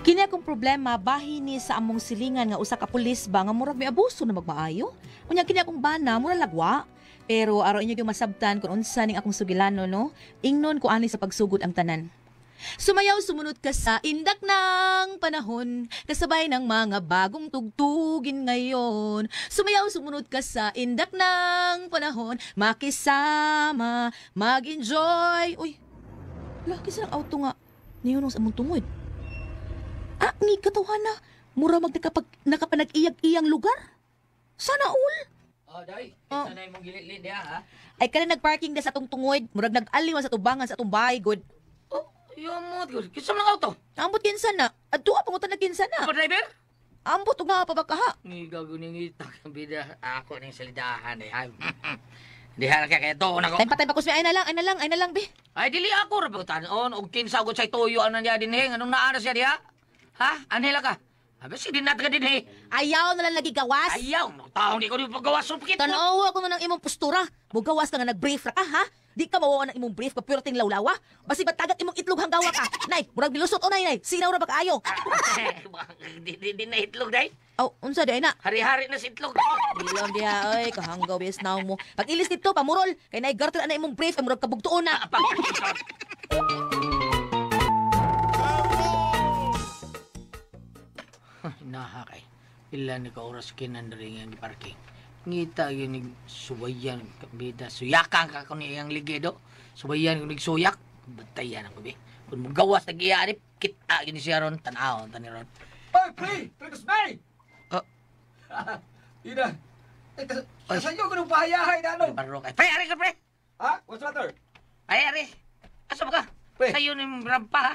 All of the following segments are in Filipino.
Kini akong problema bahin ni sa among silingan nga usa ka pulis ba nga murag may abuso na magmaayo. Unya kini akong bana mura lagwa. Pero araw inyo yung masabtan kung unsa ning akong sugilano no. Ingnon ko ani sa pagsugod ang tanan. Sumayaw sumunod ka sa indak ng panahon, kasabay ng mga bagong tugtugin ngayon. Sumayaw sumunod ka sa indak ng panahon, makisama, mag-enjoy. Uy, laki sa auto nga. Niyunong sa among tungod. Ni katuhan na. Mura nakapanag-iyag-iyang lugar. Sana all. Oh, day. Sana yung mong gilid-lid niya, ha? Ay, kala nag-parking na sa atong tungod. Murag nag-aliwan sa tubangan sa atong bahay, good. Oh, yamot, good. Kisam lang auto. Ambot kinsa na. At tuwa pangutan na kinsa na. Pa driver? Ambot nga pa ba ka ha? Ni gaguning itak ang bida. Ako ning salidahan, eh. Di harap kaya to. Time pa kusmi. Ay na lang, be. Ay, dili ako. Rabutan. Og kinsa agad sa tuyo. Ano niya din, eh. Anong naana siya diha? Ha? Anhela ka? Abi, si dinat ka din, eh. Ayaw na lang lagi gawas. Ayaw. No, taong di ko rin paggawas. Supkit mo. Tanawa ko na ng imong postura. Mugawas ka nga nag-brief ra ka, ha? Di ka mawawa ng imong brief, kapirting lawlawa. Basi batagat imong itlog hanggawa ka. Nay, murag nilusot o nay. Sinaw ra ba kaayo? Di na itlog, day. Aw, unsa day na? Hari-hari na si itlog. Bilang diha, ay, kahanggaw yes now mo. Pag ilis dito, pamurol. Kay nay gartel na imong brief, ay murag kabugtuon na. Naha kay. Ilan ni ka oras kinandring ang parking. Ngita yun ni suwayan kabida. Suyakan ka kung iyang ligido. Suwayan kung nagsuyak. Batayan ako, be. Kung magawas na giyanip, kita yun ni siya ron. Tanaw, taniron. Oy, pre! Precos May! Oh. Ina! Kasayo ko nung pahayahay na ano? Baro kay. Pre, ari ka, pre! Ha? What's the matter? Ay, ari. Asa ba ka? Pre. Sa'yo ni rampa, ha?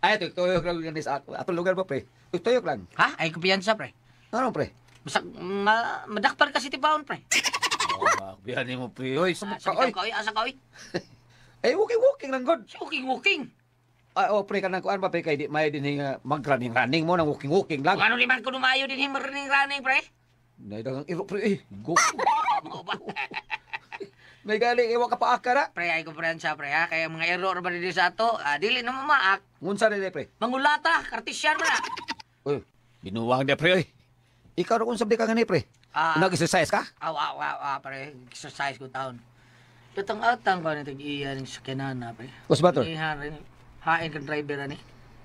Ay, tuyok lang yan sa atong lugar ba, pre? Tuyok lang. Ha? Ay, kumpiyansa, pre. Ano, pre? Basta, madakpan kasi tibaon, pre. Oh, bihan mo, pre. Oy, sabok ka, oy. Asa ka, oy? Eh, walking lang, God. Walking. Ay, oh, pre, kanang kuan ba, pre, kay di may din mag-running mo ng walking lang. Kung ano naman kung umayo din yung running, pre? Naidagang iro, pre, eh. Go. Ano ba? May galing, iwa ka pa akara. Pre, ay kumpiyansa, pre, ha? Kaya mga error ba din sa ato, dili na mamaak. Ngunsa na, pre? Mangulata, kartisyan mo na. Uy, binuwang niya, pre, oy. Ikaw rin kung sabdi ka nga ni, pre. Nag-exercise ka? Pre. Exercise ko taon. Katang-atang ba na tag-iya ng sakinana, pre? What's matter? Hain kang driver, ani.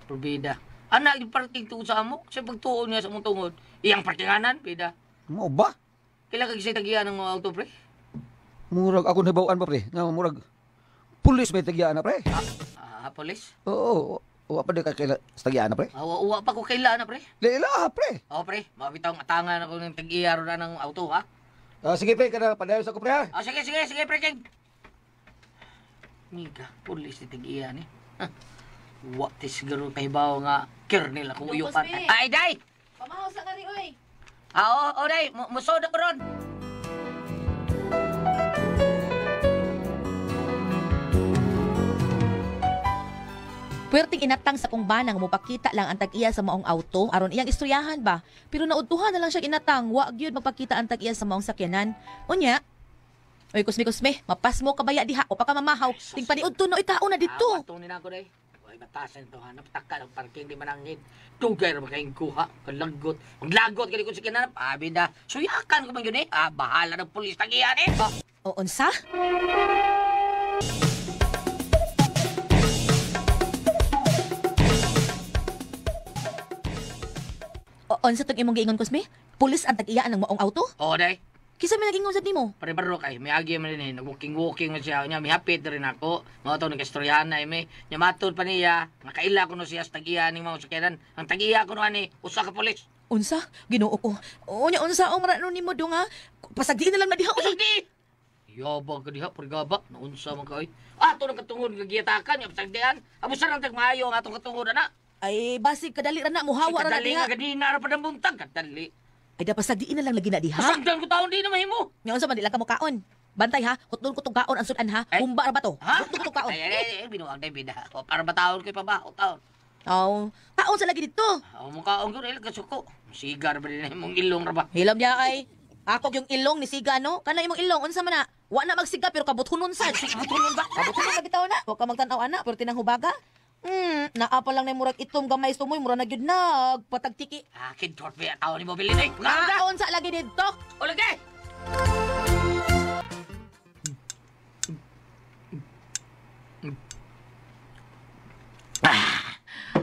Probida. Anak, yung parking tuon sa amok. Siya pagtuon niya sa mong tungod. Iyang parkinganan, pida. Mo ba? Kailan kagisay tag-iya ng mga auto, pre? Murag ako nabawaan pa, pre. Nga, murag pulis may tagyaan na, pre. Polis? Oo. Uwa pa di ka kaila sa tagyaan na, pre. Uwa pa ko kailan na, pre. Leila, pre. Pre. Mabitaw ang atangan ako ng tag-iya ron na ng auto, ha? Sige, pre. Kada padayon sa ko, pre, ha? Sige, pre, King. Miga, pulis ni tag-iya ni. What is siguro kahibaw nga kernel akong uyupan. Ay, day! Pamahaw sa kari, oy. Day. Musoda ko ron. Puwerteng inatang sa kong bana nga mupakita lang ang tag-iya sa maong auto aron iyang istoryahan ba. Pero naudtuhan na lang siya inatang, wa gyud magpakita ang tag-iya sa maong sakyanan. Unya, oy kusmi, mapas mo kabaya diha o pa ka mamahaw. Ting paniudto no ikaw na dito. Tunin ako day. Oy batasan to ha. Napataka ng parking di manangin. Dugay ra kayong kuha, kalagot. Ang lagot kani kun sakyanan, abida. Suyakan ko man gyud eh. Bahala ng pulis tag-iya ni. O unsa? Unsa tong imong giingon kusmi? Pulis ang tag-iyaan ng maong auto? Day. Kisa may naging usab nimo? Pare-baro kay, may agi man din eh. Nag-walking man siya. Nya, may hapit rin ako. Mga ito, nag-istoryahan na eh. Nya, matod pa niya. Nakaila ko no siya sa tag-iya ng mga sakyanan. Ang tag-iya ko no ani, usa ka pulis. Unsa? Ginoo ko. Unya, unsa ang marano nimo do nga? Pasagdiin na lang na diha. Pasagdi! Yabang ka diha, pagaba. Naunsa man ka oy. Ito nang katungod, gagiyatakan. Yung pasagdihan. Abusan ang tagmayo ang atong katungod, ana. Ay, basig kadali ra na. Muhawa ra na kadali diha. nga gadina ra pa ng buntag. Kadali. Ay, da pasagdiin na lang lagi na diha. Pasagdan ko taon di na mahimo. Nga unsa man di lang ka mukaon. Bantay ha, hutdon ko tong kaon ang sudan ha. Ay. Humba ra ba to? Ha? Hutdon ko tong kaon. Ay, binuang na bida. O, para bataon ko pa ba? O, taon. Oh, kaon sa lagi dito. O, mukhaong ko rin, kasuko. Sigar ba din mong ilong ra ba? Hilam niya ay. Ako yung ilong ni Siga no. Kana imong ilong unsa man na? Wa na magsiga pero kabuthunon sad. Kabuthunon ba? Kabuthunon ba bitaw na? Wa ka magtan-aw ana pero tinanghubaga. Naa pa lang na murag itom gamay sumoy mura na gyud nagpatagtiki. Akin, short ba yung taon ni mo bilin eh. Mukhaong ka! Kaon sa lagi dito. O, lagi!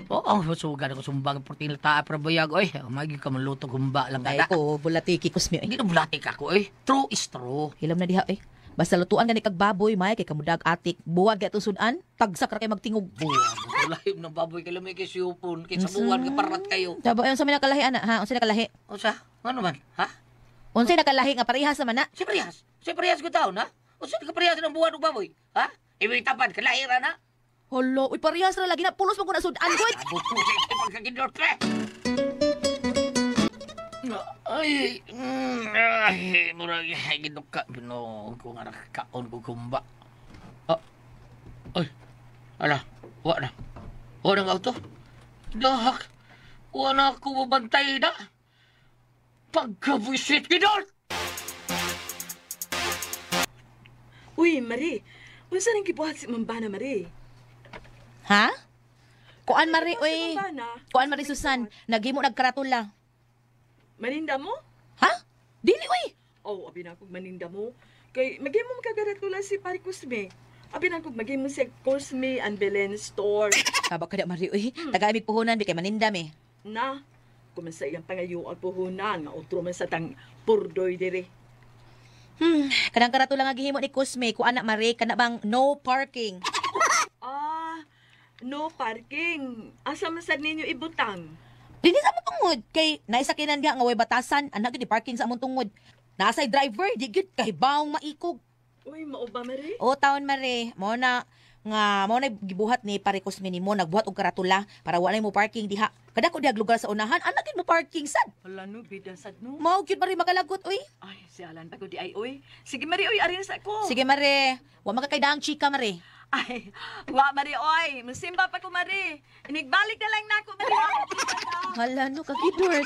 Oo, sugan ako sumbang protein ta para bayag oy. Magi ka maluto gumba lang Ay kada. ko bulatiki kusmi ay. Hindi na bulatik ako eh. True is true. Hilam na diha eh. Basta lutuan gani kag baboy may kay kamudag atik. Buwag kay tusudan. Tagsak ra kay magtingog. Wala yung ng baboy kay lamay kay siyupon. Kay sabuan ka parat kayo. Tabo ayon sa minakalahi ana ha. Unsa nakalahi? O sa? Ano man? Ha? Unsay nakalahi nga parehas naman na? Si Parehas. Si Parehas ko taon ha? O sa ka Parehas ng buwan ng baboy? Ha? Ibig tapad, kalahira na. Holo, uy parehas ra lagi na pulos mo ko na sudan gud. Abot ko sa pagkakindot ka. Ay, murag ginok ka. Bino, kung anak kaon ko kumba. Ah, ay, ala, wa na. Wa na nga ito. Dahak, wa na ako mabantay na. Pagkabuisit ginot! Uy, Marie. Unsa nang gibuhat si Mambana, Marie? Ha? Kuan mari uy. Si Mambana. Kuan mari Susan, naghimo nagkaratula. Maninda mo? Ha? Dili uy. Oh, abi na kog maninda mo. Kay magimo magkagaratula si Pari Cosme. Abi na kog magimo si Cosme and Belen store. Kabak kada mari uy. Tagamig puhunan di kay manindam eh. Na, kumansa iyang pangayo ang puhunan nga utro man sa tang purdoy dire. Kanang karatula nga gihimo ni Kusme, kuan na mari kana bang no parking. Ah, no parking. Asa man sad ninyo ibutang? Dili sa mo tungod kay naisakinan diha nga way batasan, anak gid parking sa among tungod. Nasay driver, di gid kay bawong maikog. Uy, mao ba, Marie? O taon mare, mo na gibuhat ni Pare Kusme nimo nagbuhat og karatula para wala mo parking diha. Kada ko diha lugar sa unahan, anak gid mo parking sad. Wala no, bida sad no. Mao gyud mari makalagot uy. Ay, sialan pa ko di ay, uy. Sige, Marie, uy, arin sa ko. Sige mare, wa makakaidaang chika mare. Ay, wa, Marie, oy. Musimba pa ko, Marie. Inigbalik na lang na ako, Marie. Hala no kakidor.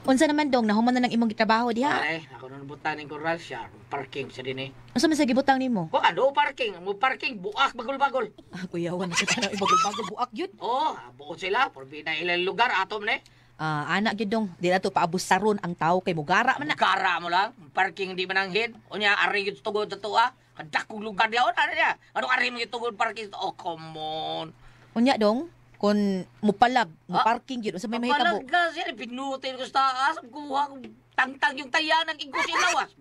Unsa naman dong nahuman na ng imong gitrabaho diha? Ay, ako nang butanin ko ral siya. Parking sa din eh. Unsa man sa gibutang nimo? Wa, do parking. Mo parking, buak, bagol-bagol. Kuyawan sa tanang ibagol-bagol buak yun. Oh, buot sila. Porbida ilang lugar, atom na eh. Anak gyud dong, di na to paabos saron ang tao kay mugara man na. Kara mo lang. Parking di mananghid. O niya, ari yung tugod na to ah. Kadakong lugar niya. Ano niya? Anong ari mo yung tugod parking? Oh, come on. Unya dong, kun mupalag, mo parking gyud unsa may mahitabo. Kapalaga siya. Pinutin ko sa taas. Kuha ko. Tangtang yung taya ng igos ilawas.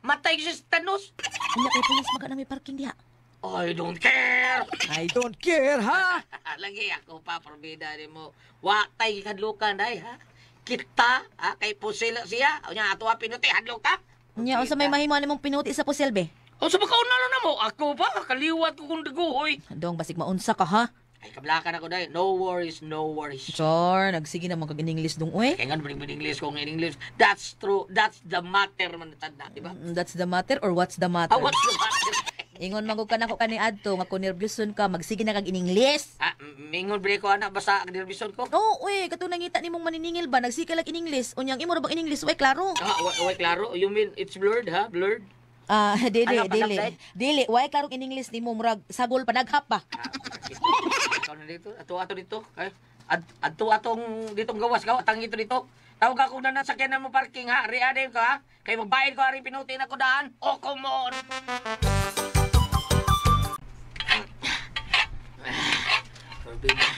Matay ko si Thanos. Unya kay pulis maga na may parking diha. I don't care. I don't care, ha? Lagi ako pa, porbida ni mo. Watay kadlukan day, ha? Kita, ha? Kay pusila siya. O niya, ato pinuti, hadlo ka. Unya unsa may mahimo nimong pinuti sa pusilbe? O sa makauna na mo, ako pa, kaliwat ko kung daguhoy. Dong basig maunsa ka ha. Ay, kablakan ako day. No worries, no worries. Chor, nagsige na kag English dong uy. Kaya nga naman English kung in English. That's true. That's the matter man tanda, di ba? That's the matter or what's the matter? Ah, what's the matter? Ingon magug ka nako kani adto nga kun nervyoson ka magsige na kag in English. Ah, mingon bre ko anak basa ang nervison ko. Oh, uy, katong nangita nimong maniningil ba nagsika lag in English. Unyang imo ra bang in English way klaro. Ah, wait, klaro. You mean it's blurred, ha? Blurred? Dili, Ano, dili. pasabday? Dili, way klaro in English nimo murag sagol panaghap ba. Ikaw na dito. Ato dito. Ay, atong ditong gawas ka. Atang ito dito. Tawag ako na nasakyanan mo parking ha. Riade ka ha. Kay magbayad ko ari pinuti na ko daan. Oh, come on. Forbida.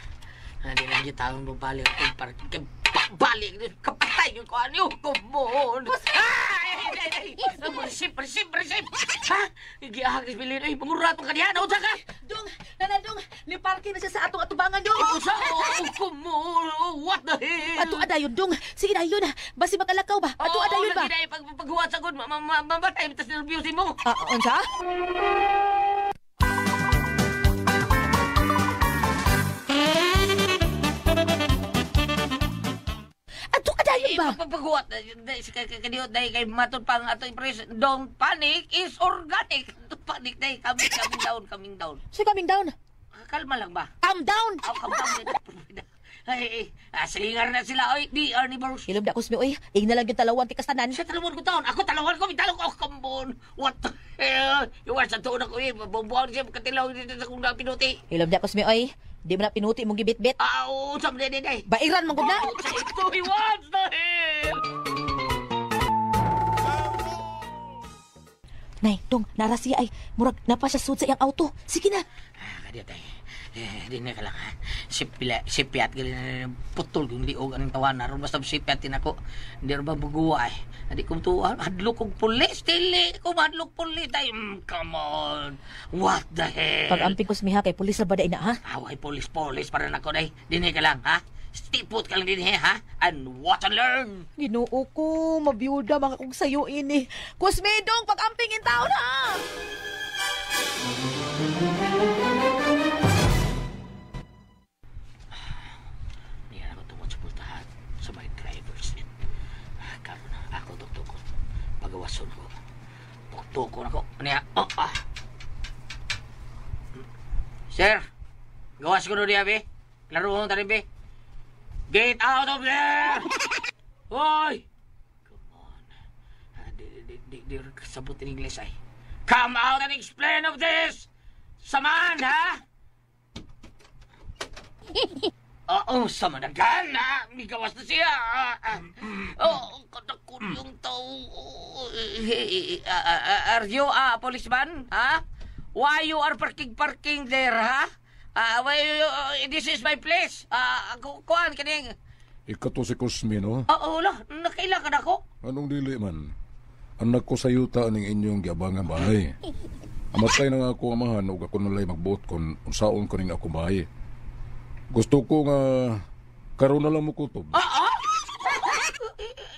Hindi na niya taong babalik akong parking. Balik! Kapatay yung ko ano. Come on. Ay! Resip! Ha? Igiahagis bilin. Ay, panguratong kanihan. Usa ka! Dong, nanadong, ni parking na siya sa atong atubangan dong. Usa! Oh, come on. What the hell? Ato adayon dong. Sige dayon. Basi makalakaw ba? Ato adayon ba? Oo, lagi na paghuwat sa good. Mamatay, tas nervyusin mo. Unsa? Ato adayon ba? ba? Pagpaguat. Kadiot dahil kay matod pang ato impress. Don't panic is organic. Don't panic dahil coming down. So, coming down. Kalma lang ba? Calm down! Calm down. Ay, silingar na sila. Oy, di Arnibors. Hilom na kusmi, oy. Igna lang yung talawan ti kastanan. Sa talawon ko taon. Ako talawon ko. Mitalo ko. Kambon. What the hell? Iwan sa tuon ako eh. Bumbuhan siya katilaw dito sa kong pinuti. Hilom na kusmi, oy. Di mo na pinuti mong gibit-bit. Oo, sabi na. Bairan mong gudna. Sa ito, what the hell? Nay, dong, nara siya ay. Murag, napa siya suot sa iyang auto. Sige na. Kadiot ay. Di na ka lang ha. Sipiat gali na putol kung liog ang tawanan. Ron basta sipiat din ako. Hindi rin ba buguwa eh. Hindi ko tuwa. Hadlok kong pulis. Dili ko madlok pulis. Come on. What the hell? Pag amping kusmi ha, kay pulis na ba na ha? Away pulis para na ko day. Di na ka lang ha. Stay put ka lang din ha. And watch and learn. Ginoo ko, mabiyuda mga kong sayo ini. Kusmi, dong, pag amping in tao na! Pagawason ko. Tuktok ko. Ano yan? Sir, gawas ko na diya, be. Laro ko tanin, be. Get out of there! Hoy! Come on. Di sabot in English ay. Come out and explain of this! Saman, ha? Oo, sama na gana. May gawas na siya. Katakot yung tao. Are you a policeman? Ha? Why you are parking there, ha? This is my place. Kuhan, kaning. Ikaw to si Cosme, no? Oo, nakailangan ako. Anong dili man? Anak ko sa yuta ning inyong giabangan bahay. Amatay na nga ako amahan ug ako nalay magbuot kung unsaon ko ning ako bahay. Gusto ko nga karon na lang mo kutob.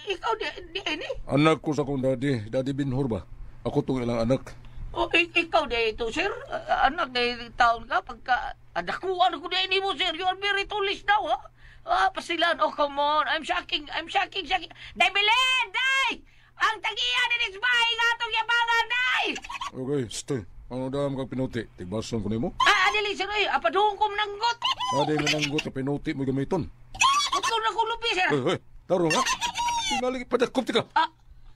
Ikaw di ini? Anak ko sa kong daddy Binhor ba? Ako tong ilang anak. Ikaw di ito, sir. Anak di taon ka pagka adakuan ko di ini mo, sir. You are very foolish now, ha? Pasilan. Oh, come on. I'm shocking. Day, Belen! Day! Ang tagiyan ni Nisbay nga itong yabangan, day! Okay, stay. Ano daw kang pinuti? Tigbason ko nimo? Adili, sir. Apaduhong kong nanggot. Adi mananggot na pinuti mo gamiton. Ito na kong lupi, sir. Hoy, tarong ha? Tingali padakop tika.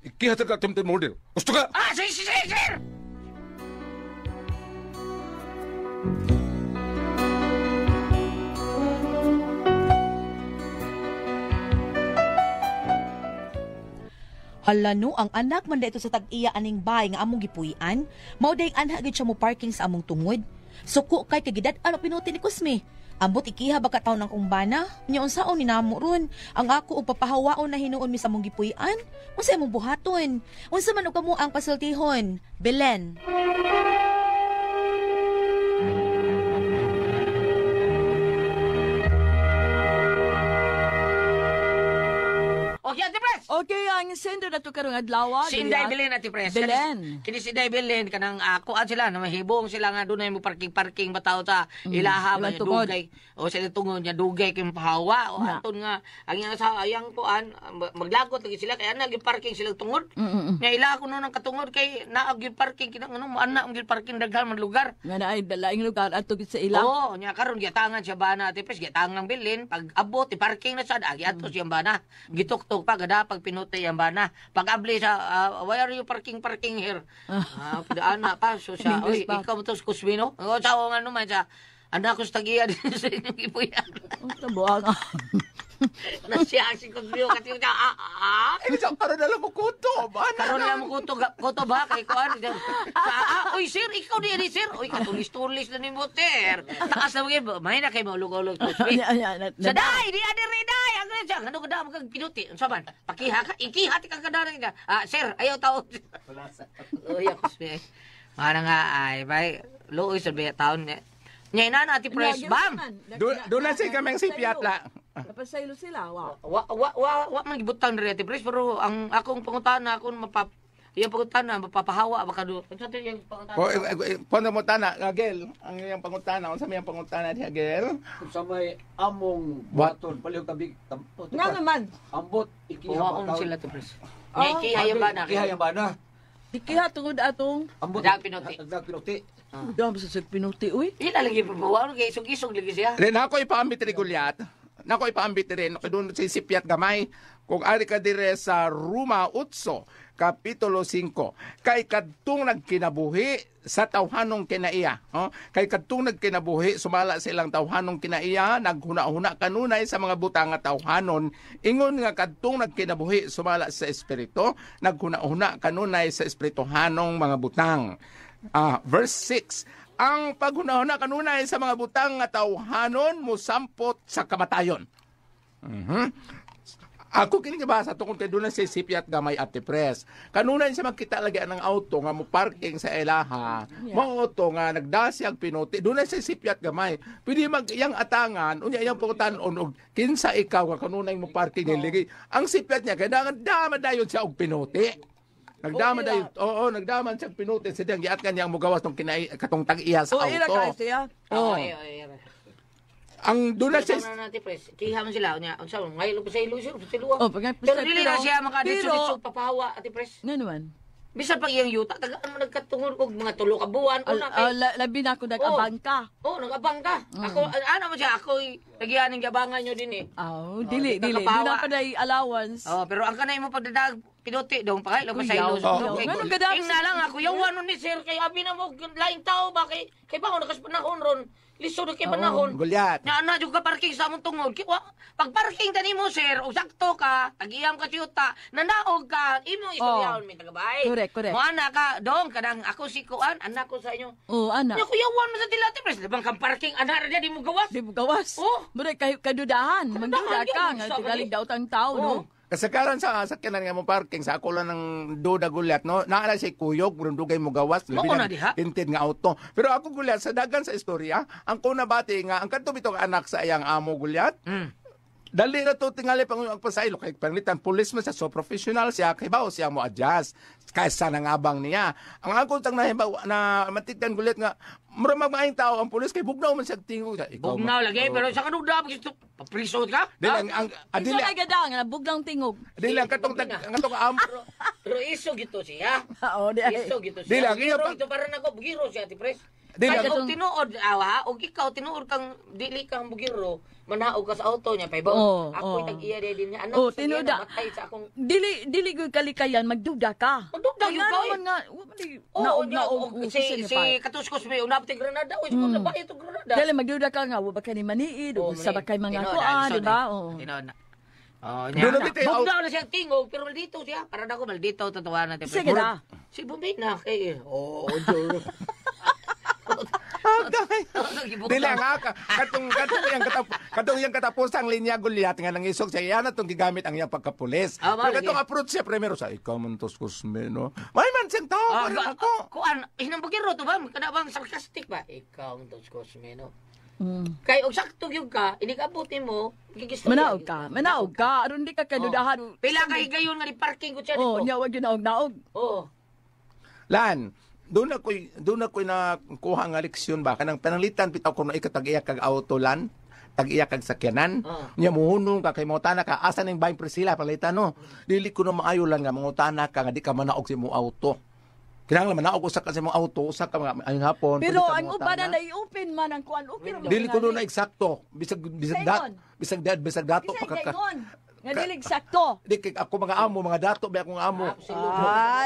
Ikihat ka temtem model. Gusto ka? Sir! Hala no, ang anak man dito sa tag-iya aning bahay nga among gipuy-an, mao day anha gid siya mo parking sa among tungod. Suko kay kagidad ano pinuti ni Kusmi. Ambot ikiha baka taon ng kumbana, nya unsaon ni namo ron. Ang ako og papahawaon na hinuon mi sa among gipuy-an. Unsa imong buhaton? Unsa man og kamo ang pasultihon? Belen. O, yan, di pres! Okay, ang sender na to karong adlaw. Si Inday Belen ati pres. Belen. Kini si Inday Belen kanang kuan sila na mahibong sila nga dunay mo parking bataw ta ilaha ba ilang tungod. dugay o sila tungod niya dugay kay pahawa o aton nga ang yang sa ayang kuan maglagot lagi sila kay ana gi parking sila tungod. Nya ila ko nang katungod kay naag gi parking kinang ano ana ang gi parking daghan man lugar. Nga na ay dalaing lugar ato gid sa ila. Oo, nya karon giatangan siya bana ati pres giatangan Belen pag abot parking na sad agi ato siya bana gituktok pa gada pag pinutay ang bana pag abli sa why are you parking here padaana pa so siya oy ikaw mo to Kusmino o sa nga naman sa anak ko sa tagiya din sa inyong ipuyan Tabuang. nasya si Kusmino kasi Ini sa karon na lang mo kutob. karon na mo kuto ba kay kuan oy sir ikaw di sir oy katulis-tulis na ni mo sir taas na mga may na kay mo lugolog Kusmi sa day di adiri day ang siya ano kada mo kag pinuti unsa man pakiha ka ikiha ka kada ka sir ayaw taon oy Kusmi mana nga ay bay luoy sa taon niya nya na ati press bam Doon na siya kaming sipiat la. Napasaylo sila, wa. wa man gibutang diri ati press pero ang akong pangutana akong Iyang pangutana, mapapahawa ba ka do? Unsa to yung pangutana? Paano mo tana, Gagel? Ang iyang pangutana, unsa may pangutana diha, Gagel? Kung sa may among What? buhaton, palihog tabi. Nga naman. Ambot, ikiha Kuhaon ba? sila to, pres. Ngay kihayo ba na? Ikiha yung bana. Dikiha tungod atong. Ambot, Dag pinuti. Dag pinuti. Dam sa pinuti, uy. Ila lagi papahawa, kay isog-isog lagi siya. Ren ako ipaambit rin gulyat. Nako ipaambit rin. Doon sa sipyat gamay. Kung ari ka dire sa Roma 8, Kapitulo 5. Kay kadtong nagkinabuhi sa tawhanong kinaiya. Oh? Kay kadtong nagkinabuhi, sumala silang tawhanong kinaiya, naghuna-huna kanunay sa mga butang nga tawhanon. Ingon nga kadtong nagkinabuhi, sumala sa espiritu, naghuna-huna kanunay sa espirituhanong mga butang. Verse 6. Ang paghunahuna kanunay sa mga butang nga tawhanon musampot sa kamatayon. Ako kini basa tungkol kay dunay si Sipyat gamay Ate Pres. Kanunay sa magkita lagi ang auto nga mo parking sa ilaha. Mo auto nga nagdasyag pinuti. Dunay si Sipyat gamay. Pwede mag iyang atangan unya iyang pangutanon og kinsa ikaw nga kanunay mo parking niligi. Ang Sipyat niya kailangan dama dayon siya og pinuti. Nagdama dayon. Oo, nagdaman siya og pinuti sa diyang giat kanya ang mugawas tong kinai katong tag-iya sa auto. Ira ka siya. Oo. Ang dunay si natin, pres. Kiha man sila. Unsa mo, ngayon pa sa ilusyon, sa luwa. Oh, pagka Pero dili na siya makaditso-ditso Pero, papahawa, ati pres. nga naman. Bisan pag iyang yuta, tagaan mo nagkatungod og mga 3 ka buwan. Una kay Labi na ako nag-abang ka. nag-abang ka. Ako, ano mo siya, ako nagiyaning gabangan nyo din eh. Dili. di ka Doon kapawa. na pa na allowance. Pero ang kanay mo pagdadag, pinuti dong, pakay, lang pa sa Kuyaw. ilusyon. Kuyaw. Ganun gadam Ing na lang ako, yawan nun ni sir, kay abi na mo, laing tao ba, kay ba ako nakas panahon ron, lisod kay panahon. gulyat. Na juga parking sa among tungod. Pag parking tani mo sir, o sakto ka, tagiyam ka siyuta, nanaog ka, imo isuyahon mi tagabay. Correct. Mo ana ka, dong kadang ako si Kuan, anak ko sa inyo. Oh, anak. Nya kuyawan mo sa tilati pres, bang kang parking ana ra di mo gawas. Di mo gawas. Oh. Mura kadudahan. Magduda ka. yun, Nga sa tigaling kani. daw tang tao, no? Kasagaran sa sakyanan nga mo parking sa ako lang ng duda gulyat no naala si kuyog dugay mo gawas Mao na diha. tinted nga auto pero ako gulyat sa dagan sa istorya ang kuna bati nga ang kadto bitong anak sa iyang amo gulyat dali na to tingali pang pasaylo kay panglitan pulis man so professional siya kay bao siya mo adjust kaysa nangabang niya ang ako tang nahibaw na matikdan gulyat nga mura magmaayong tao ang pulis kay bugnaw man siya tingog Bugnaw lagi, pero sa kanugda, papriso ka? dili ang Isa dili kay gadang, buglang tingog. dili ang katong amo Pero iso gito siya. Oo, di ay. Iso gito Di siya. lang, iya Bugiro pa- ito para nako bugiro siya, ti pres. Di lang. Kaya kung tinuod, o ikaw, tinuod kang, dili kang bugiro, manaog ka sa auto niya, pa iba, Oo, ako oo. tag-iya din niya, anak, Oo, sa iya, tinuda. namatay sa akong, Dili gud kalikayan magduda ka. Magduda yun Nga ka, naman nga, wala di naog, si sinipay. Katuskos may unap ti Granada, o, siguro na ba ito Granada? Dili magduda ka nga, wa ba ka ni maniid, o sa ba kay mga Tinood, kuan, iso di ba? na. Oo. Tinood na. Oh, Doon na niya. bitaw- Bugnaw na siyang tingog, pero maldito siya. Para na ako maldito, tatawa natin. Sige na. Si Bombay na, kay, Diyos. Dili nga katong yang katapusang linya gulyat nga nangisog siya yan atong gigamit ang iyang pagkapulis. Mao, Pero katong sige. approach siya primero sa ikaw man tos kusme no. May man siyang tao para ako. Kuan, hinambugiro to ba? Kada bang sarcastic ba? Ikaw ang dos cosme, no? Mm. Kay og sakto gyud ka, inikabuti mo, gigisto. Manaog ka. Aron di ka kadudahan. Pila ka higayon nga ni parking ko siya Oh, dito. nya wag yun naog. Oh. Lan, doon ako'y nakuha nga leksyon ba kanang pananglitan bitaw kuno ikatag-iya kag auto lan. Tag-iya kag sakyanan. Nya muhunong ka kay mangutana ka asa ning bahin Priscilla palitan no. Dili ko na maayo lang nga mangutana ka nga di ka manaog sa imong auto. Kinahanglan manaog usa ka sa imong auto, usa ka ayong hapon. Pero pwede ka ang mangutana. uban na i-open man ang kuan, okay ra man. Dili ko na eksakto. Bisag Sayon. dato Bisay pa ka. gayon. Nga dili sakto. Di kay ako mga amo, mga dato ba akong amo.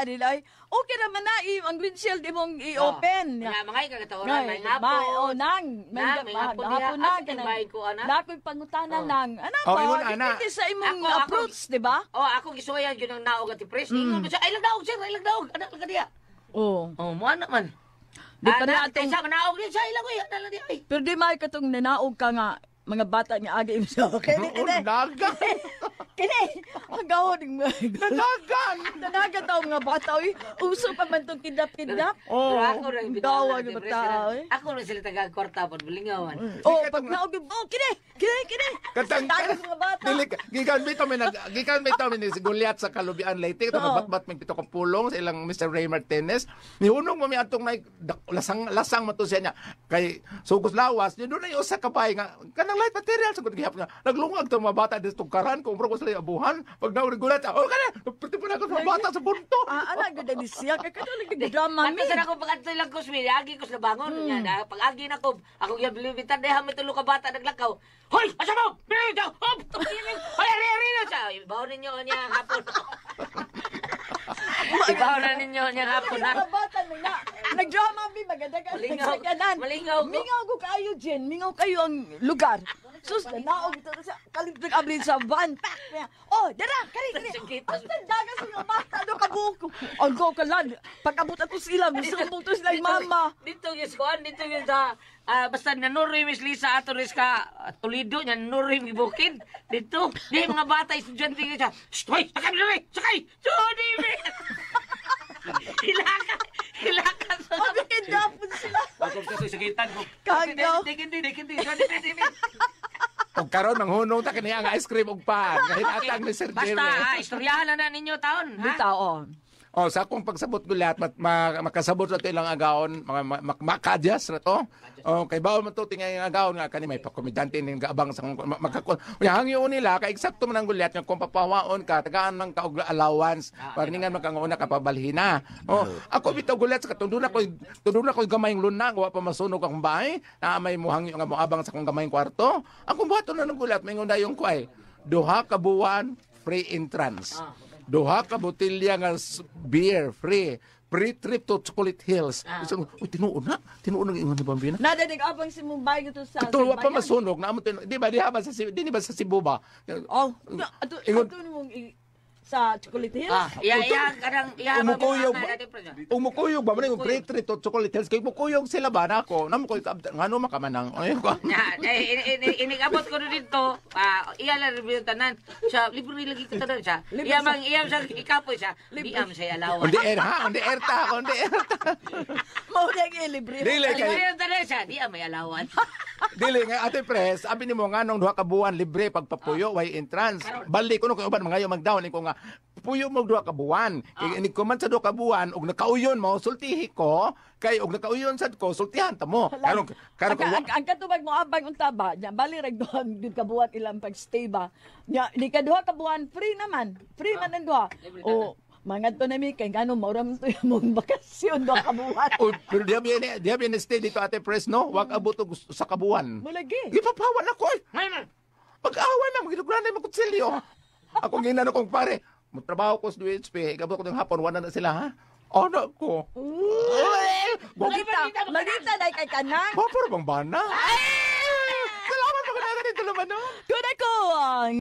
Dili ay. Okay ra man na ang windshield imong i-open. Nga mga ikagatawaran Ngay, may ba, ngapo. nang, May hapon diha. hapon na, Asa kay bahay ko, ana? Nakoy pangutana nang, ana Oh, ba, ingon, ana. depende sa imong Ako- approach, di ba? Oh, ako gisuwayan gyud ang naog at pres. Ingon mo siya, ay lang daog sir, ay lang daog. Anak lang ka diya. Oo. Oh, mo anak man. Di pa na Anak, atong, kaysa manaog din siya, ilang ko yan, anak diya. Ay. pero di may katong nanaog ka nga, mga bata nga agi im sa okay. Oo, naga. Kini, ang gawon ng mga Nanagan! Nanagan tao mga bata, oy. Uso pa man tong kidnap-kidnap. Oh. Ako rin gawa bitaw ng bata, eh. Ako rin sila taga-kwarta po, bilingawan. Oh, pag naog, oh, kini. Katang Dagan sa mga bata. dili gikan bitaw mi ni si Goliath sa Kalubian Leyte to batbat mig pito ka pulong sa ilang Mr. Ray Martinez. Nihunong mo mi atong nay lasang mato siya niya kay sugos lawas ni dunay usa ka bay nga kanang light material sa gihap nga naglungag to mga bata dito karan kung bro sila abuhan pag nauri gulat oh kana pati pa ako sa mga bata sa bunto. Ana gud ni siya kay kadto lagi drama mi. Kanto sa ako pag-antay lang ko smili, agi ko sa bangon nga na pag agi na ko, ako gyud bilibitan deha mi tulo ka bata naglakaw. Hoy, asa mo? Bili daw. Hop. Ay, na siya. Ibaw ninyo niya hapon. Ibaw na ninyo niya hapon ha. Mga bata na nagdrama mi magadagan Malingaw. Malingaw ko. Mingaw ko kayo Jen, mingaw kayo ang lugar. Sus na naog ito sa kalibig abli sa van. Pak. Oh, dara, kari. Basta dagas sa mga bata do kabuko. Ang go kalan. Pag-abot ako sila, misumbong to sila yung mama. Dito yung skuan, dito yung sa basta nanuri Miss Lisa ato ris ka Toledo nya nanuri mi bukid dito di mga bata estudyante nga siya stoy sakay dili sakay jodi mi hilaka sa Kidnap sila. ako kasi sakitan ko Kagaw. dikindi Og karon manghunong ta kaniya nga ice cream ug pan kahit atang ni Sir Jerry. basta istoryahan na ninyo taon ha Bitaon. Oh, sa akong pagsabot gulat makasabot sa to ilang agaon, mga makadyas na to. Oh, kay bawal man to tingay nga agaon nga kani may pakomedante ning gaabang sa magkakon. Unya hangyo nila kay eksakto man ang gulat nga kung papawaon ka tagaan ng kaog allowance para ningan makanguna ka pabalhina. Oh, ako bitaw gulat sa katundon ko gamayng lunang wa pa masunog akong bahay na may muhangyo nga moabang sa akong gamayng kwarto. Ako buhaton na ng gulat mingon dayong kuay. Duha ka buwan free entrance. Duha ka botelya nga beer free trip to Chocolate Hills. Tinuon na ingon ni Bambina. Nada nag-abang si Mumbai ito sa Tulwa pa bayan. masunog na amo di ba diha ba sa Cebu ba? Oh, ato Ingon- mong sa Chocolate Hills. kadang Umukuyog umukuyog ba man yung free trip to Chocolate Hills kay mukuyog sila ba nako namo ko ngano makamanang ay ko. inigabot ko dito iya la review tanan siya libre lagi ko tanan siya iyam sa ikapoy siya diam sa alawan On the air ta. Mao na libre. Dili kay Libre tanan siya diam may alawan dili nga ate pres abi nimo nganong duha ka buwan libre pagpapuyo way entrance. Balik ko no kay uban mga magdaw ko nga puyo mo duha ka buwan. Kay ini ko man sa duha ka buwan og nakauyon mo sultihi ko kay og nakauyon sad ko sultihan ta mo. Karon ang katubag mo abang unta ba nya bali rag duha gud kabuhat ilang pagstay ba nya ni kaduha ka buwan free naman free man ang duha o mga to na mi kay ngano mauram to yung bakasyon duha ka buwan oh, pero diha bien stay dito ate pres no. Wag abot og sa kabuwan. mulagi Ipapawan ako eh. ngayon Pag-away na magilugran na yung kutsilyo. Ako ginano kong pare. Magtrabaho ko sa DHP. Igabot ko ng hapon. Wala na sila ha. Anak ko. Magita na kay kanan Ba, pero bang bana? Salamat mga natin ito naman no? Tunay ko ang